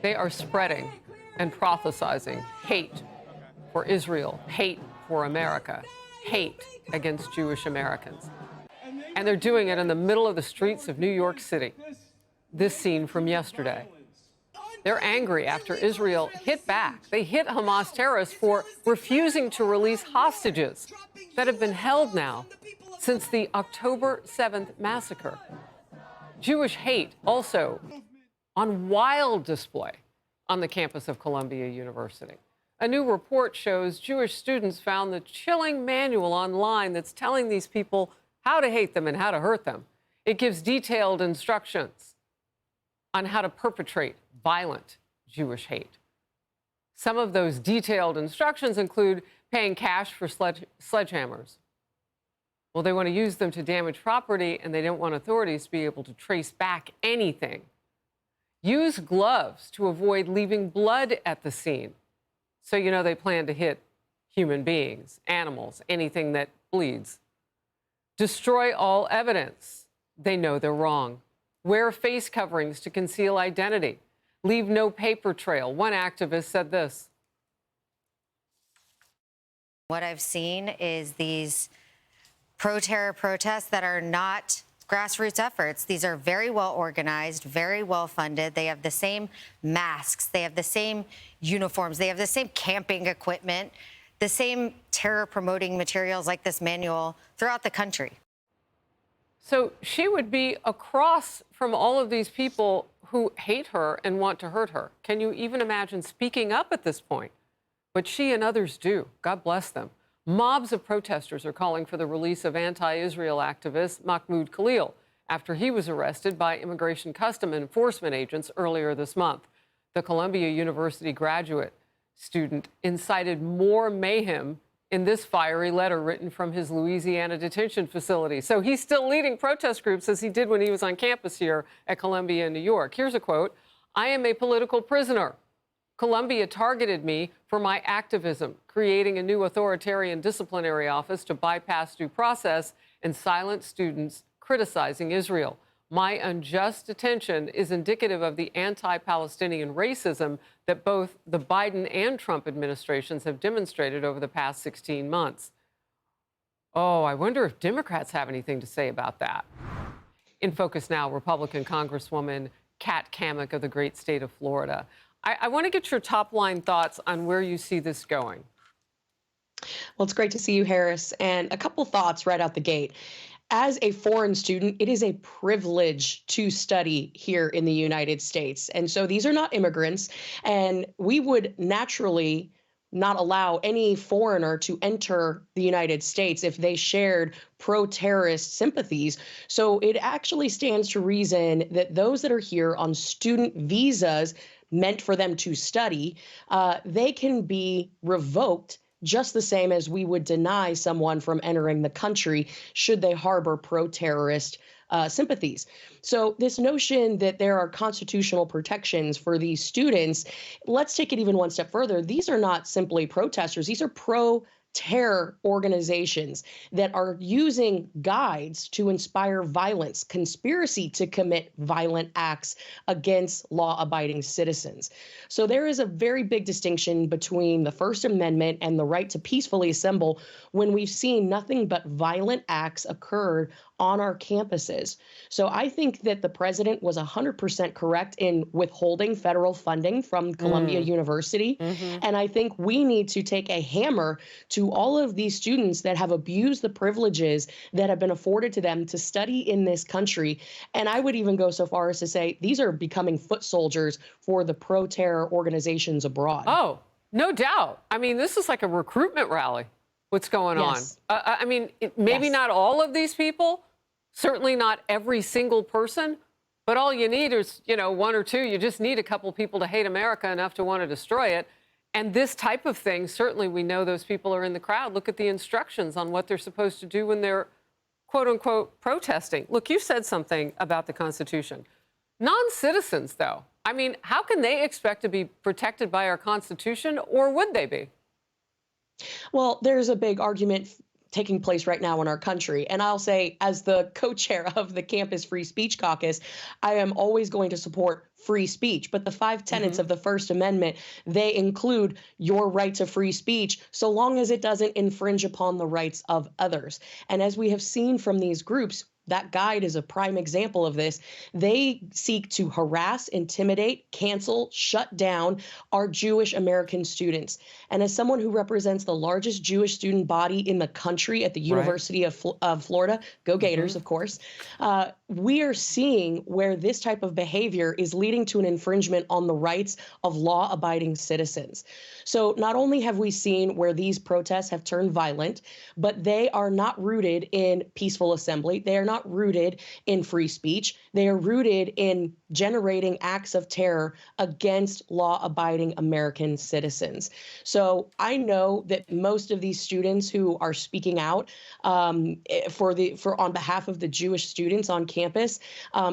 They are spreading and prophesizing hate for Israel, hate for America, hate against Jewish Americans. And they're doing it in the middle of the streets of New York City. This scene from yesterday. They're angry after Israel hit back. They hit Hamas terrorists for refusing to release hostages that have been held now since the October 7th massacre. Jewish hate also on wild display on the campus of Columbia University. A new report shows Jewish students found the chilling manual online that's telling these people how to hate them and how to hurt them. It gives detailed instructions on how to perpetrate violent Jewish hate. Some of those detailed instructions include paying cash for sledgehammers. Well, they want to use them to damage property, and they don't want authorities to be able to trace back anything. Use gloves to avoid leaving blood at the scene. So you know they plan to hit human beings, animals, anything that bleeds. Destroy all evidence. They know they're wrong. Wear face coverings to conceal identity. Leave no paper trail. One activist said this. What I've seen is these pro-terror protests that are not grassroots efforts. These are very well organized, very well funded. They have the same masks. They have the same uniforms. They have the same camping equipment, the same terror-promoting materials like this manual throughout the country. So she would be across from all of these people who hate her and want to hurt her. Can you even imagine speaking up at this point? But she and others do. God bless them. Mobs of protesters are calling for the release of anti-Israel activist Mahmoud Khalil after he was arrested by Immigration Custom Enforcement agents earlier this month. The Columbia University graduate student incited more mayhem in this fiery letter written from his Louisiana detention facility. So he's still leading protest groups as he did when he was on campus here at Columbia in New York. Here's a quote. "I am a political prisoner. Columbia targeted me for my activism, creating a new authoritarian disciplinary office to bypass due process and silence students criticizing Israel. My unjust detention is indicative of the anti-Palestinian racism that both the Biden and Trump administrations have demonstrated over the past 16 months. Oh, I wonder if Democrats have anything to say about that. In focus now, Republican Congresswoman Cammack of the great state of Florida. I want to get your top-line thoughts on where you see this going. Well, it's great to see you, Harris. And a couple thoughts right out the gate. As a foreign student, it is a privilege to study here in the United States. And so these are not immigrants, and we would naturally not allow any foreigner to enter the United States if they shared pro-terrorist sympathies. So it actually stands to reason that those that are here on student visas meant for them to study, they can be revoked just the same as we would deny someone from entering the country should they harbor pro-terrorist sympathies. So this notion that there are constitutional protections for these students, let's take it even one step further. These are not simply protesters. These are pro-terror organizations that are using guides to inspire violence, conspiracy to commit violent acts against law-abiding citizens. So there is a very big distinction between the First Amendment and the right to peacefully assemble when we've seen nothing but violent acts occur on our campuses. So I think that the president was 100% correct in withholding federal funding from Columbia University. And I think we need to take a hammer to all of these students that have abused the privileges that have been afforded to them to study in this country. And I would even go so far as to say these are becoming foot soldiers for the pro-terror organizations abroad. Oh, no doubt. I mean, this is like a recruitment rally. What's going on? I mean, maybe not all of these people, certainly not every single person, but all you need is, one or two. You just need a couple people to hate America enough to want to destroy it. And this type of thing, certainly we know those people are in the crowd. Look at the instructions on what they're supposed to do when they're, quote unquote, protesting. Look, you said something about the Constitution. Non-citizens, though, I mean, how can they expect to be protected by our Constitution, or would they be? Well, there's a big argument taking place right now in our country. And I'll say, as the co-chair of the Campus Free Speech Caucus, I am always going to support free speech. But the 5 tenets of the First Amendment, they include your right to free speech, so long as it doesn't infringe upon the rights of others. And as we have seen from these groups, that guide is a prime example of this. They seek to harass, intimidate, cancel, shut down our Jewish American students. And as someone who represents the largest Jewish student body in the country at the University of Florida, go Gators, of course, we are seeing where this type of behavior is leading to an infringement on the rights of law-abiding citizens. So not only have we seen where these protests have turned violent, but they are not rooted in peaceful assembly. They are not rooted in free speech. They are rooted in generating acts of terror against law-abiding American citizens. So I know that most of these students who are speaking out on behalf of the Jewish students on campus,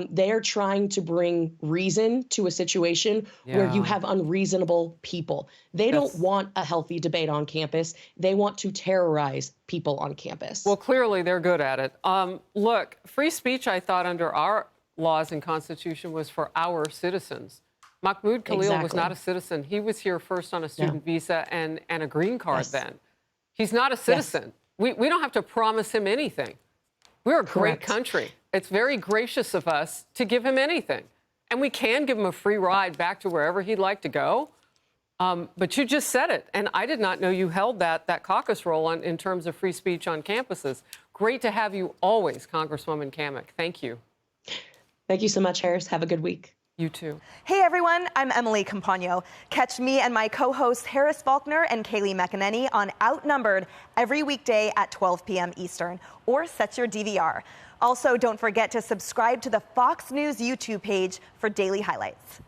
they are trying to bring reason to a situation where you have unreasonable people. They don't want a healthy debate on campus. They want to terrorize people on campus. Well, clearly they're good at it. Look, free speech, I thought, under our laws and Constitution was for our citizens. Mahmoud Khalil was not a citizen. He was here first on a student visa and a green card then. He's not a citizen. We don't have to promise him anything. We're a great country. It's very gracious of us to give him anything. And we can give him a free ride back to wherever he'd like to go. But you just said it, and I did not know you held that caucus role in terms of free speech on campuses. Great to have you always, Congresswoman Cammack. Thank you. Thank you so much, Harris. Have a good week. You too. Hey everyone, I'm Emily Campagno. Catch me and my co-hosts Harris Faulkner and Kaylee McEnany on Outnumbered every weekday at 12 p.m. Eastern, or set your DVR. Also, don't forget to subscribe to the Fox News YouTube page for daily highlights.